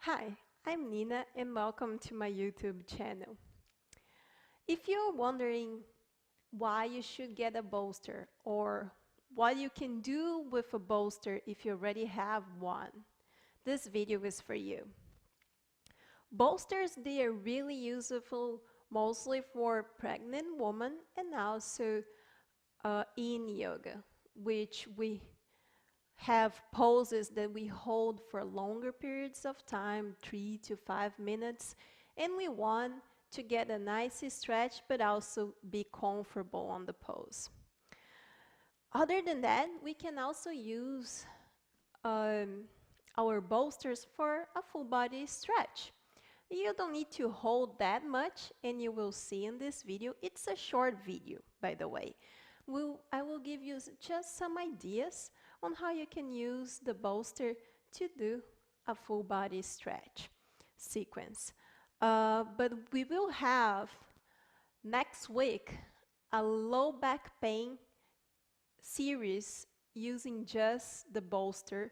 Hi, I'm Nina and welcome to my YouTube channel. If you're wondering why you should get a bolster or what you can do with a bolster if you already have one, this video is for you. Bolsters, they are really useful mostly for pregnant women and also in yoga, which we have poses that we hold for longer periods of time, 3 to 5 minutes, and we want to get a nice stretch but also be comfortable on the pose. Other than that, we can also use um, our bolsters for a full body stretch. You don't need to hold that much, and you will see in this video. It's a short video, by the way. I will give you just some ideas on how you can use the bolster to do a full body stretch sequence. But we will have next week a low back pain series using just the bolster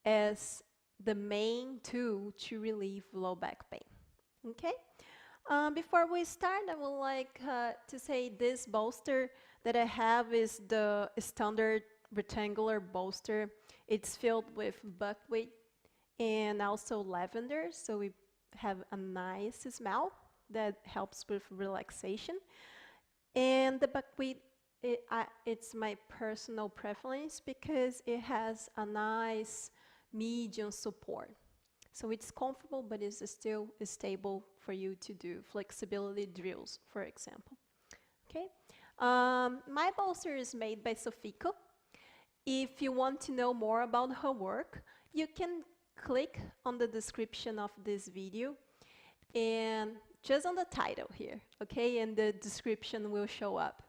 as the main tool to relieve low back pain. Okay? Before we start, I would like to say this bolster that I have is the standard rectangular bolster. It's filled with buckwheat and also lavender, so we have a nice smell that helps with relaxation. And the buckwheat, it's my personal preference because it has a nice medium support. So it's comfortable, but it's still stable for you to do flexibility drills, for example. Okay. My bolster is made by Sofico. If you want to know more about her work, you can click on the description of this video and just on the title here, okay? And the description will show up.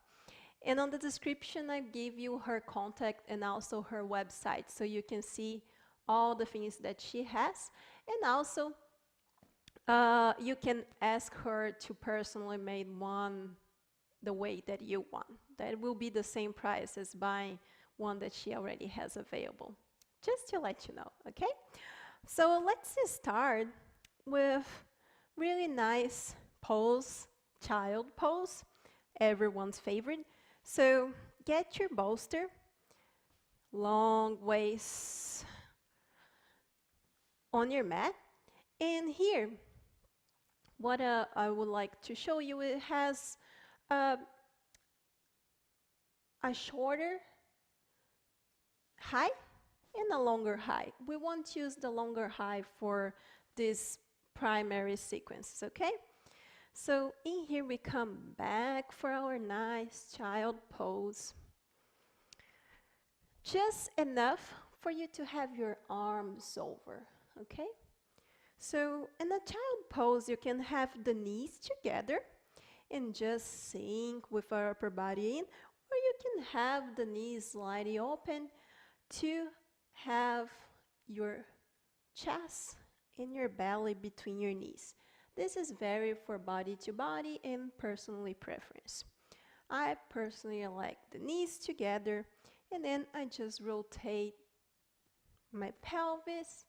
And on the description, I give you her contact and also her website so you can see all the things that she has. And also, you can ask her to personally make one the way that you want. That will be the same price as buying one that she already has available. Just to let you know, okay? So let's start with really nice pose, child pose, everyone's favorite. So get your bolster, long waist on your mat. And here, what I would like to show you, it has a shorter high and a longer high. We won't use the longer high for this primary sequence, okay? So in here we come back for our nice child pose. Just enough for you to have your arms over, okay? So in a child pose, you can have the knees together and just sink with our upper body in, or you can have the knees slightly open to have your chest and your belly between your knees. This is very for body to body and personally preference. I personally like the knees together, and then I just rotate my pelvis.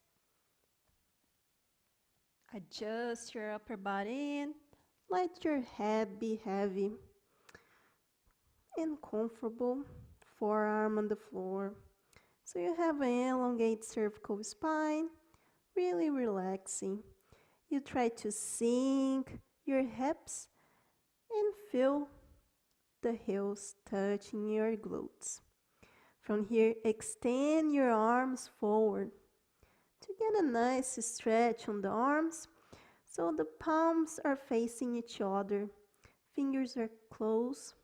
Adjust your upper body in. Let your head be heavy and comfortable. Forearm on the floor. So you have an elongated cervical spine, really relaxing. You try to sink your hips and feel the heels touching your glutes. From here, extend your arms forward to get a nice stretch on the arms so the palms are facing each other, fingers are close,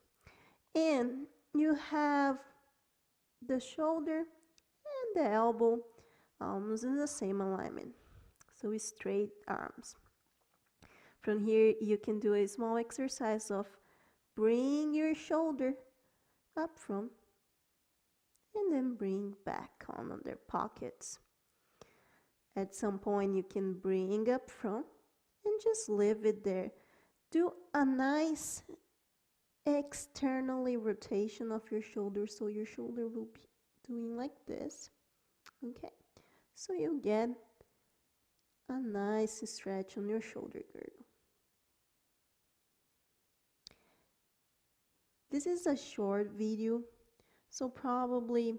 and you have the shoulder and the elbow almost in the same alignment. So straight arms. From here, you can do a small exercise of bring your shoulder up front and then bring back on their pockets. At some point, you can bring up front and just leave it there. Do a nice externally rotation of your shoulder, so your shoulder will be doing like this. Okay, so you get a nice stretch on your shoulder girdle. This is a short video, so probably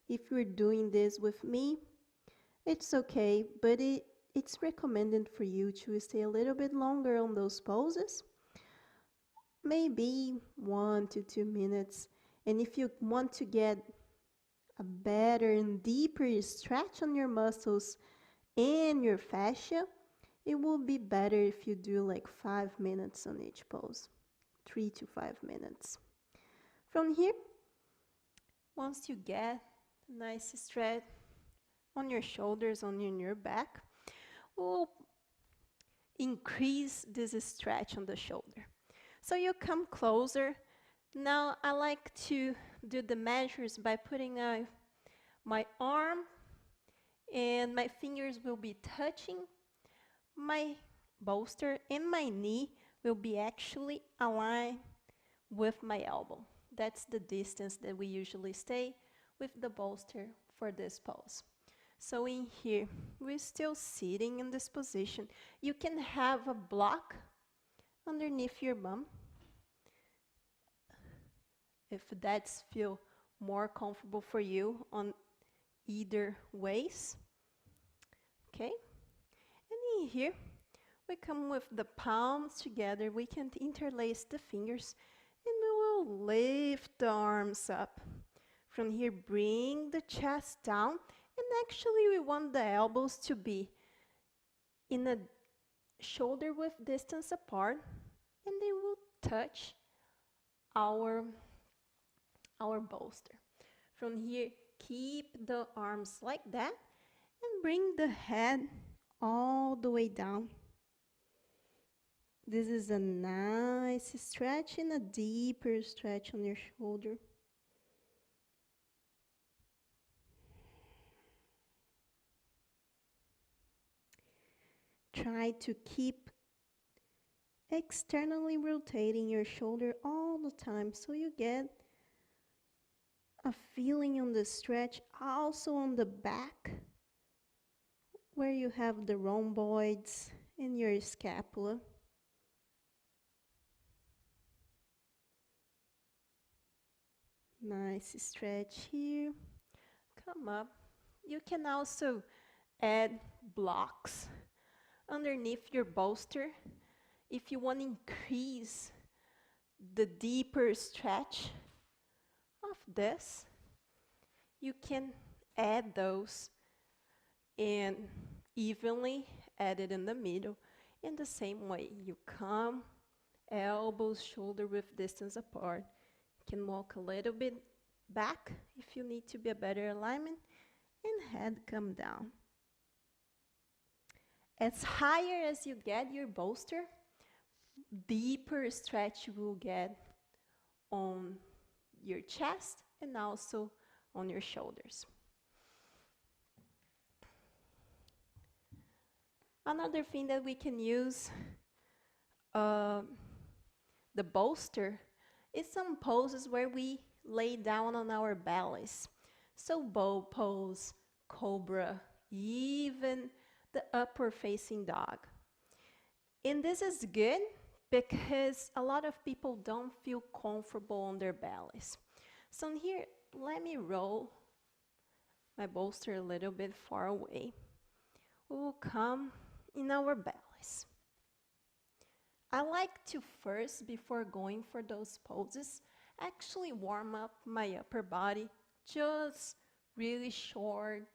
if you're doing this with me, it's okay, but it's recommended for you to stay a little bit longer on those poses, maybe 1 to 2 minutes. And if you want to get a better and deeper stretch on your muscles and your fascia, it will be better if you do like 5 minutes on each pose, 3 to 5 minutes. From here, once you get a nice stretch on your shoulders, on your back, we'll increase this stretch on the shoulder. So you come closer. Now I like to do the measures by putting my arm and my fingers will be touching my bolster, and my knee will be actually aligned with my elbow. That's the distance that we usually stay with the bolster for this pose. So in here, we're still sitting in this position. You can have a block underneath your bum if that's feel more comfortable for you on either ways. Okay? And in here, we come with the palms together. We can interlace the fingers and we will lift the arms up. From here, bring the chest down. And actually, we want the elbows to be in a shoulder width distance apart. And they will touch our bolster. From here, keep the arms like that. And bring the head all the way down. This is a nice stretch and a deeper stretch on your shoulder. Try to keep externally rotating your shoulder all the time so you get a feeling on the stretch, also on the back where you have the rhomboids and your scapula. Nice stretch here. Come up. You can also add blocks underneath your bolster if you want to increase the deeper stretch of this. You can add those and evenly add it in the middle. In the same way, you come, elbows, shoulder width distance apart. You can walk a little bit back if you need to be a better alignment, and head come down. As higher as you get your bolster, deeper stretch you will get on your chest and also on your shoulders. Another thing that we can use the bolster is some poses where we lay down on our bellies. So bow pose, cobra, even the upward facing dog. And this is good because a lot of people don't feel comfortable on their bellies. So here, let me roll my bolster a little bit far away. We will come in our bellies. I like to first, before going for those poses, actually warm up my upper body, just really short,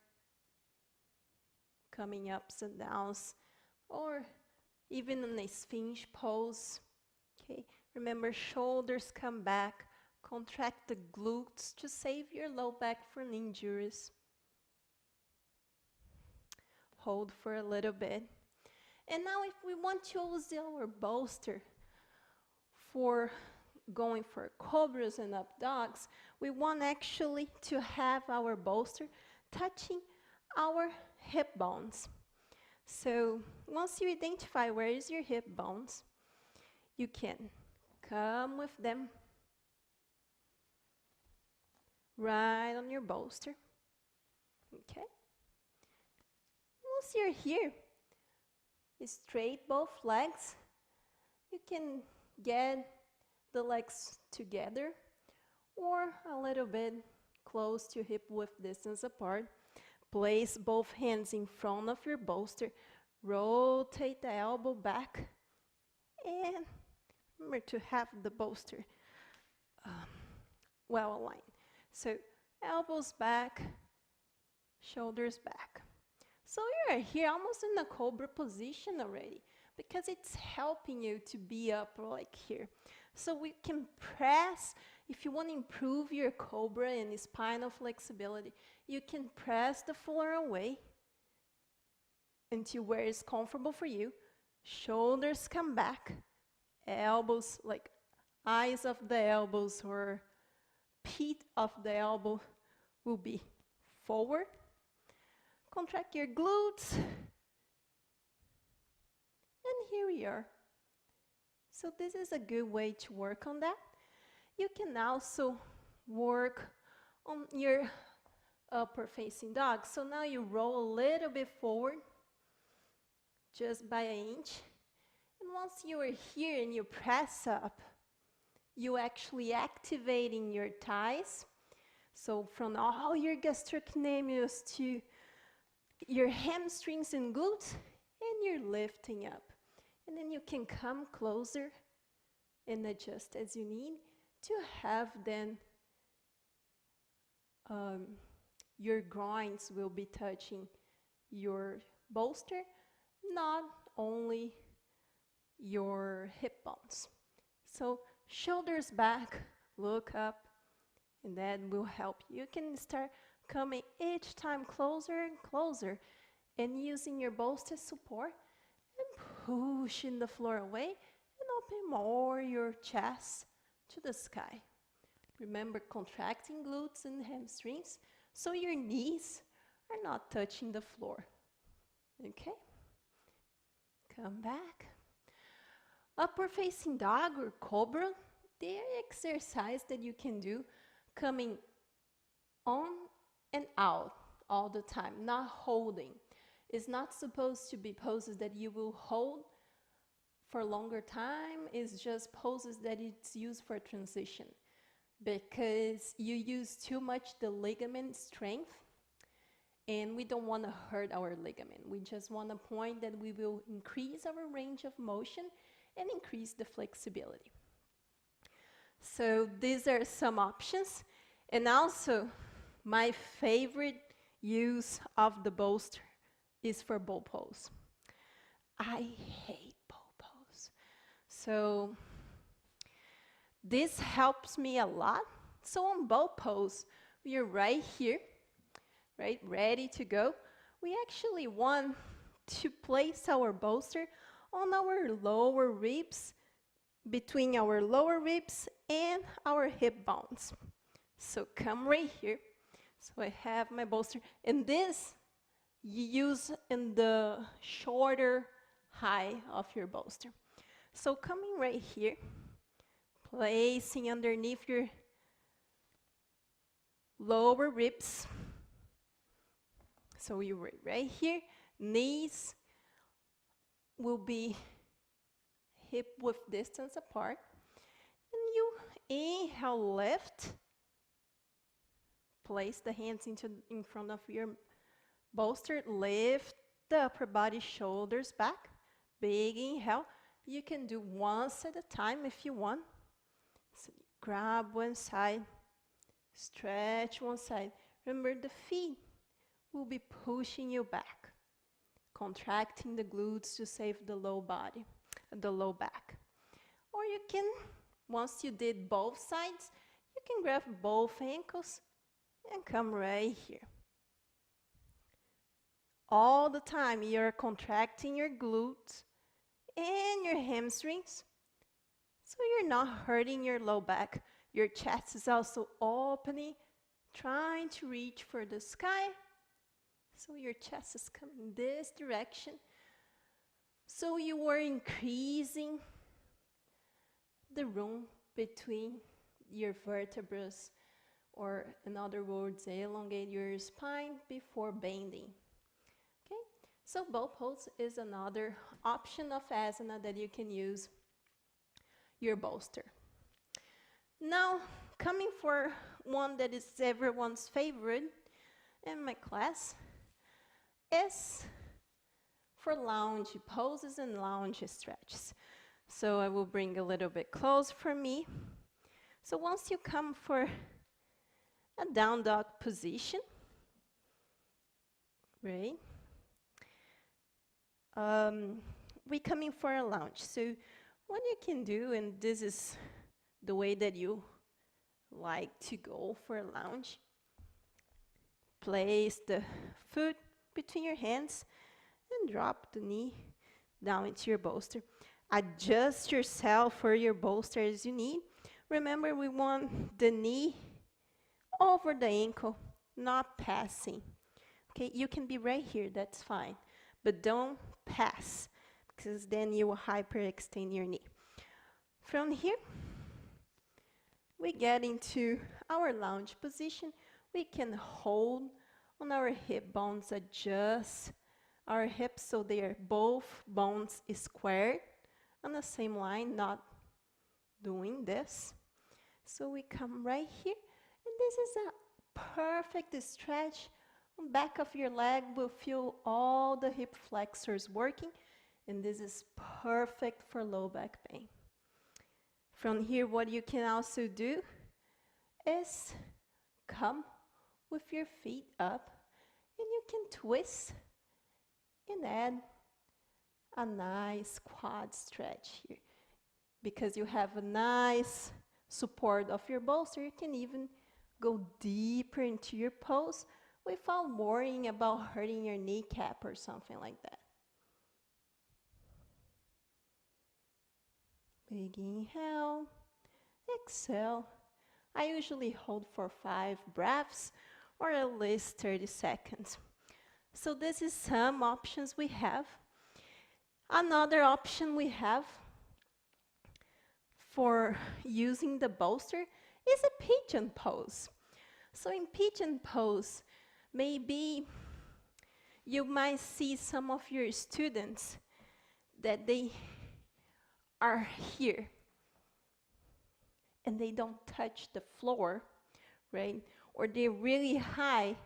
coming ups and downs, or even in a sphinx pose. Okay, remember, shoulders come back, contract the glutes to save your low back from injuries. Hold for a little bit. And now if we want to use our bolster for going for cobras and up dogs, we want actually to have our bolster touching our hip bones. So once you identify where is your hip bones, you can come with them right on your bolster. Okay. Once you're here, Straight both legs. You can get the legs together or a little bit close to hip width distance apart. Place both hands in front of your bolster. Rotate the elbow back. And remember to have the bolster well aligned. So elbows back, shoulders back. So you're here almost in the cobra position already because it's helping you to be up like here. So we can press, if you want to improve your cobra and spinal flexibility, you can press the floor away until where it's comfortable for you. Shoulders come back, elbows, like eyes of the elbows or pit of the elbow will be forward. Contract your glutes. And here we are. So this is a good way to work on that. You can also work on your upper facing dog. So now you roll a little bit forward, just by an inch. And once you are here and you press up, you actually activating your thighs. So from all your gastrocnemius to your hamstrings and glutes, and you're lifting up. And then you can come closer and adjust as you need to have then your groins will be touching your bolster, not only your hip bones. So shoulders back, look up, and that will help. You can start coming each time closer and closer and using your bolster support and pushing the floor away and open more your chest to the sky. Remember contracting glutes and hamstrings so your knees are not touching the floor. Okay? Come back. Upper facing dog or cobra, they're exercise that you can do coming on and out all the time, not holding. It's not supposed to be poses that you will hold for a longer time. It's just poses that it's used for transition because you use too much the ligament strength and we don't want to hurt our ligament. We just want to point that we will increase our range of motion and increase the flexibility. So these are some options. And also, my favorite use of the bolster is for bow pose. I hate bow pose. So this helps me a lot. So on bow pose, we are right here, right, ready to go. We actually want to place our bolster on our lower ribs, between our lower ribs and our hip bones. So come right here. So I have my bolster, and this you use in the shorter high of your bolster. So coming right here, placing underneath your lower ribs. So you're right here, knees will be hip width distance apart. And you inhale, lift. Place the hands in front of your bolster. Lift the upper body, shoulders back. Big inhale. You can do once at a time if you want. So grab one side. Stretch one side. Remember, the feet will be pushing you back. Contracting the glutes to save the low body, the low back. Or you can, once you did both sides, you can grab both ankles and come right here. All the time you're contracting your glutes and your hamstrings, so you're not hurting your low back. Your chest is also opening, trying to reach for the sky. So your chest is coming this direction. So you are increasing the room between your vertebrae, or in other words, elongate your spine before bending. Okay? So bow pose is another option of asana that you can use your bolster. Now, coming for one that is everyone's favorite in my class is for lounge poses and lounge stretches. So I will bring a little bit close for me. So once you come for a down dog position, right? We coming for a lounge. So what you can do, and this is the way that you like to go for a lounge, place the foot between your hands and drop the knee down into your bolster. Adjust yourself or your bolster as you need. Remember, we want the knee over the ankle, not passing. Okay, you can be right here, that's fine. But don't pass, because then you will hyperextend your knee. From here, we get into our lounge position. We can hold on our hip bones, adjust our hips so they are both bones squared on the same line, not doing this. So we come right here, and this is a perfect stretch. On back of your leg will feel all the hip flexors working, and this is perfect for low back pain. From here, what you can also do is come with your feet up, and you can twist and add a nice quad stretch here. Because you have a nice support of your bolster, you can even go deeper into your pose without worrying about hurting your kneecap or something like that. Big inhale, exhale. I usually hold for 5 breaths or at least 30 seconds. So this is some options we have. Another option we have for using the bolster is a pigeon pose. So in pigeon pose, maybe you might see some of your students that they are here and they don't touch the floor, right? Or they're really high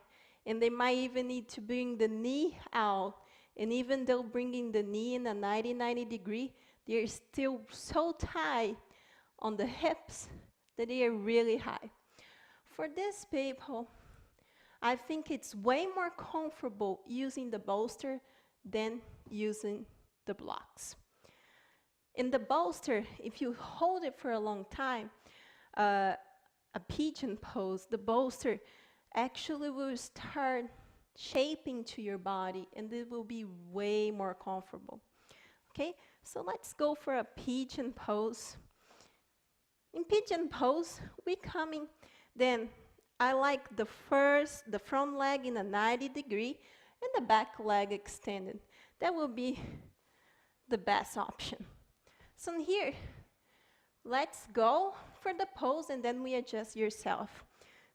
and they might even need to bring the knee out, and even though bringing the knee in a 90 degree, they're still so tight on the hips that they are really high. For these people, I think it's way more comfortable using the bolster than using the blocks. In the bolster, if you hold it for a long time, a pigeon pose, the bolster actually will start shaping to your body, and it will be way more comfortable. Okay, so let's go for a pigeon pose. In pigeon pose, we coming, then I like the front leg in a 90 degree and the back leg extended. That will be the best option. So here, let's go for the pose and then we adjust yourself.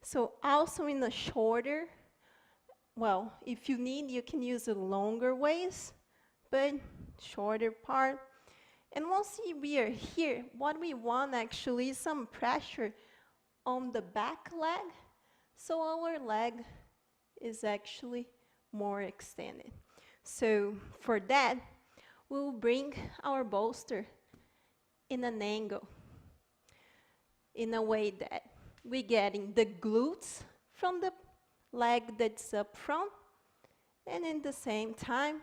So also in the shorter, well, if you need, you can use a longer waist, but shorter part. And once we are here, what we want actually is some pressure on the back leg, so our leg is actually more extended. So for that, we'll bring our bolster in an angle, in a way that we're getting the glutes from the leg that's up front, and in the same time,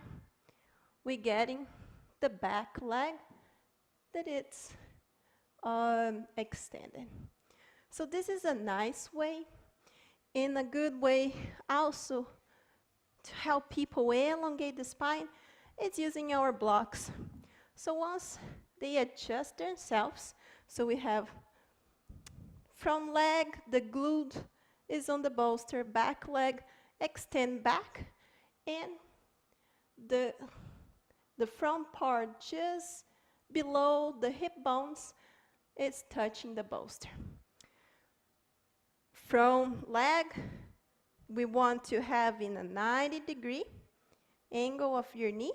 we're getting the back leg that it's extended. So this is a nice way, and a good way also to help people elongate the spine is using our blocks. So once they adjust themselves, so we have front leg, the glute is on the bolster, back leg extend back, and the front part just below the hip bones is touching the bolster. Front leg, we want to have in a 90 degree, angle of your knee.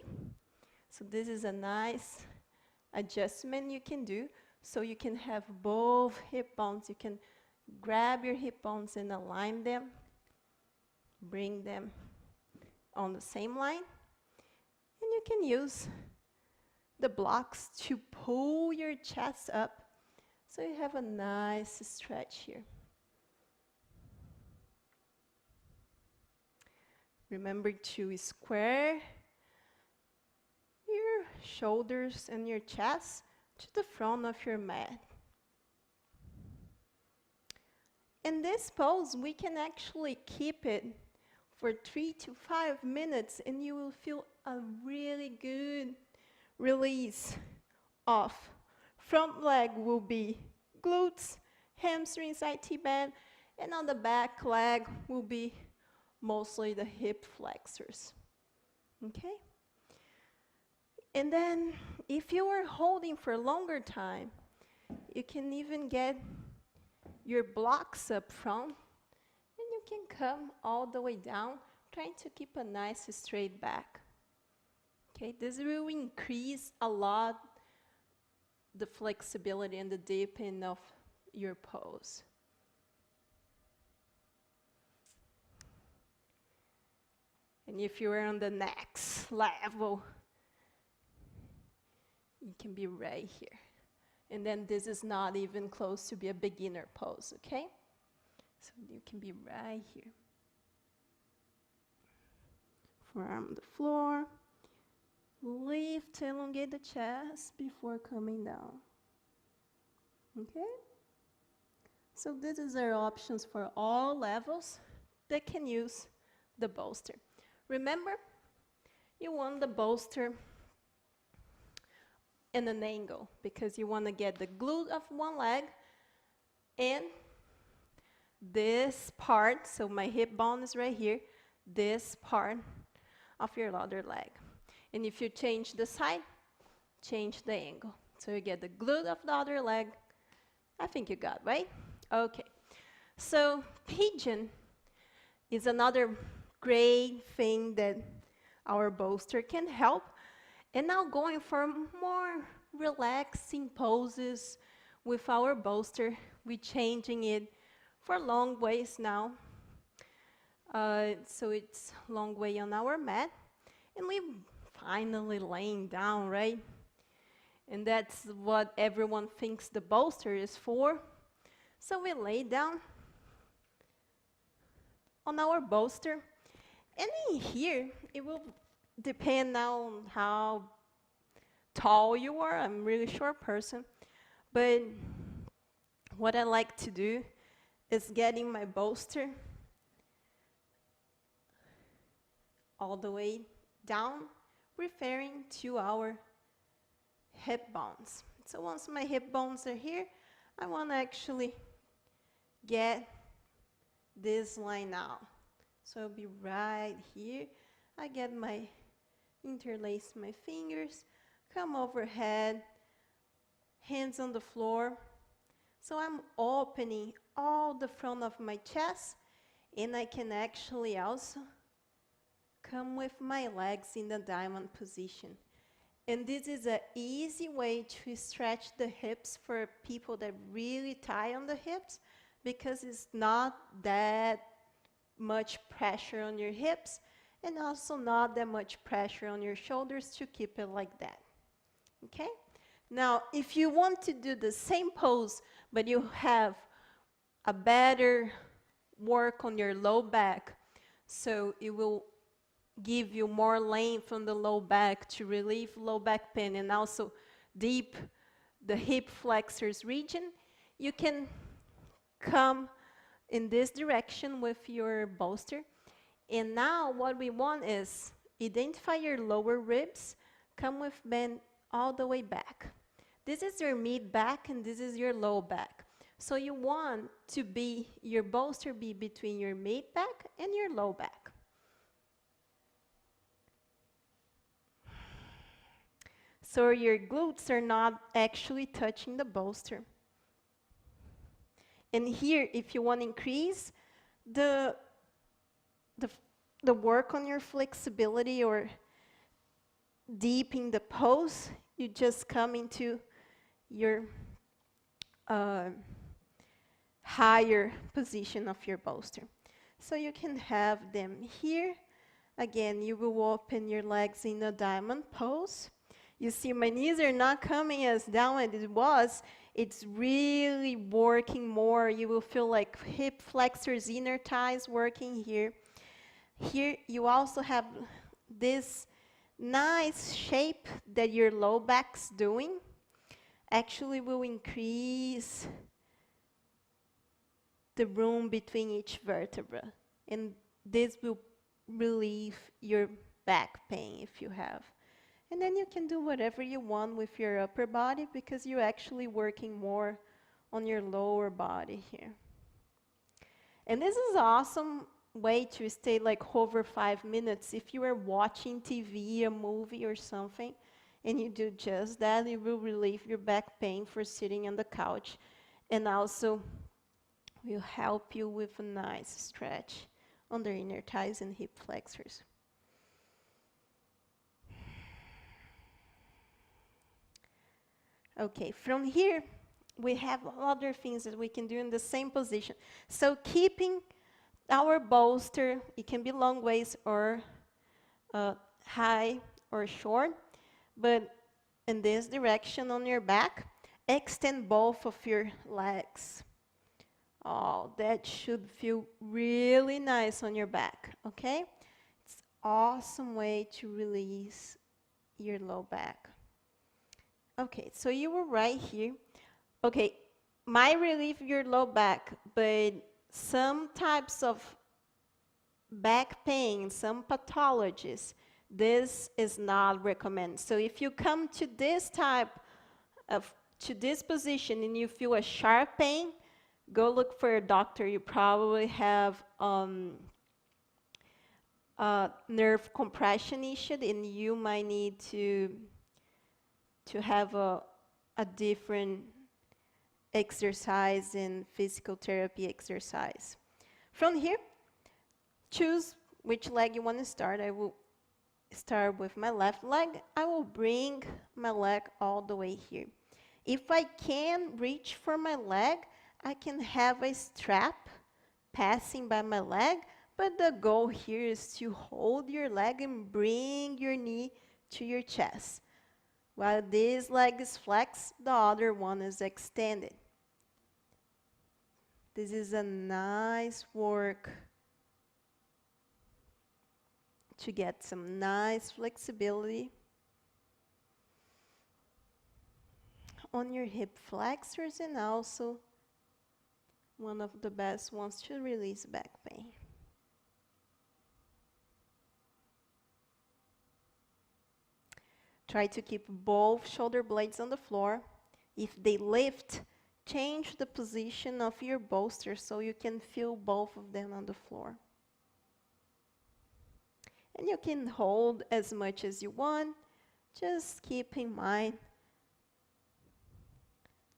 So this is a nice adjustment you can do. So you can have both hip bones. You can grab your hip bones and align them. Bring them on the same line. And you can use the blocks to pull your chest up. So you have a nice stretch here. Remember to square your shoulders and your chest to the front of your mat. In this pose, we can actually keep it for 3 to 5 minutes, and you will feel a really good release of front leg will be glutes, hamstrings, IT band, and on the back leg will be mostly the hip flexors. Okay? And then if you are holding for a longer time, you can even get your blocks up front, and you can come all the way down, trying to keep a nice straight back. Okay, this will increase a lot the flexibility and the deepening of your pose. And if you are on the next level, you can be right here. And then this is not even close to be a beginner pose, okay? So you can be right here. Forearm on the floor. Lift, elongate the chest before coming down. Okay? So this is our options for all levels that can use the bolster. Remember, you want the bolster in an angle because you want to get the glute of one leg and this part, so my hip bone is right here, this part of your other leg. And if you change the side, change the angle. So you get the glute of the other leg. I think you got, right? Okay. So pigeon is another great thing that our bolster can help. And now going for more relaxing poses with our bolster, we're changing it for long ways now. So it's long way on our mat. And we finally laying down, right? And that's what everyone thinks the bolster is for. So we lay down on our bolster. And in here, it will depend on how tall you are. I'm a really short person. But what I like to do is getting my bolster all the way down, referring to our hip bones. So once my hip bones are here, I want to actually get this line out. So I'll be right here. I get interlace my fingers, come overhead, hands on the floor. So I'm opening all the front of my chest, and I can actually also come with my legs in the diamond position. And this is an easy way to stretch the hips for people that really tie on the hips, because it's not that much pressure on your hips and also not that much pressure on your shoulders to keep it like that. Okay? Now, if you want to do the same pose, but you have a better work on your low back, so it will give you more length on the low back to relieve low back pain and also deep the hip flexors region, you can come in this direction with your bolster. And now what we want is identify your lower ribs, come with bend all the way back. This is your mid back and this is your low back. So you want to be, your bolster be between your mid back and your low back. So your glutes are not actually touching the bolster. And here, if you want to increase the work on your flexibility or deep in the pose, you just come into your higher position of your bolster. So you can have them here. Again, you will open your legs in a diamond pose. You see my knees are not coming as down as it was. It's really working more. You will feel like hip flexors, inner thighs working here. Here you also have this nice shape that your low back's doing. Actually will increase the room between each vertebra. And this will relieve your back pain if you have. And then you can do whatever you want with your upper body because you're actually working more on your lower body here. And this is an awesome way to stay like over 5 minutes. If you are watching TV, a movie or something, and you do just that, it will relieve your back pain for sitting on the couch, and also will help you with a nice stretch on the inner thighs and hip flexors. Okay, from here, we have other things that we can do in the same position. So keeping our bolster, it can be long waist or high or short, but in this direction on your back, extend both of your legs. Oh, that should feel really nice on your back, okay? It's an awesome way to release your low back. Okay, so you were right here. Okay, might relieve your low back, but some types of back pain, some pathologies, this is not recommended. So if you come to this to this position and you feel a sharp pain, go look for a doctor. You probably have a nerve compression issue, and you might need to have a different exercise and physical therapy exercise. From here, choose which leg you want to start. I will start with my left leg. I will bring my leg all the way here. If I can reach for my leg, I can have a strap passing by my leg, but the goal here is to hold your leg and bring your knee to your chest. While this leg is flexed, the other one is extended. This is a nice work to get some nice flexibility on your hip flexors, and also one of the best ones to release back pain. Try to keep both shoulder blades on the floor. If they lift, change the position of your bolster so you can feel both of them on the floor. And you can hold as much as you want. Just keep in mind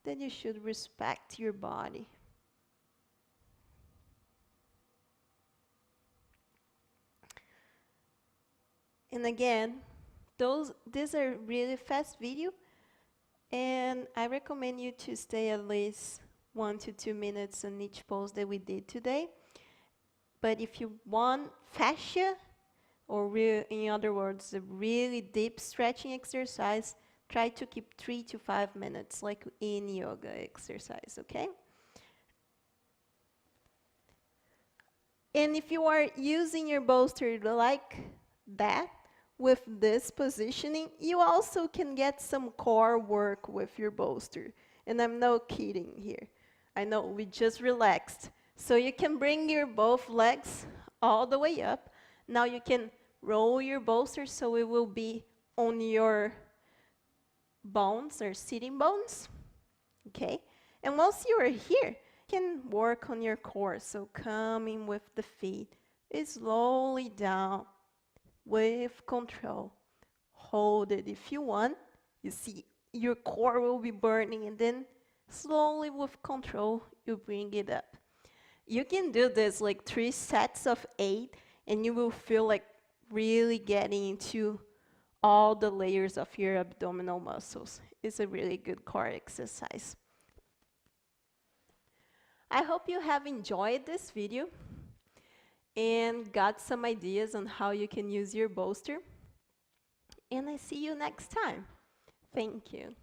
that you should respect your body. And again, these are really fast video, and I recommend you to stay at least 1 to 2 minutes on each pose that we did today. But if you want fascia, or in other words, a really deep stretching exercise, try to keep 3 to 5 minutes, like in yoga exercise, okay? And if you are using your bolster like that, with this positioning, you also can get some core work with your bolster. And I'm not kidding here. I know we just relaxed. So you can bring your both legs all the way up. Now you can roll your bolster so it will be on your bones or sitting bones. Okay? And once you are here, you can work on your core. So coming with the feet, slowly down. With control. Hold it if you want. You see, your core will be burning, and then slowly with control, you bring it up. You can do this like 3 sets of 8, and you will feel like really getting into all the layers of your abdominal muscles. It's a really good core exercise. I hope you have enjoyed this video and got some ideas on how you can use your bolster. And I see you next time. Thank you.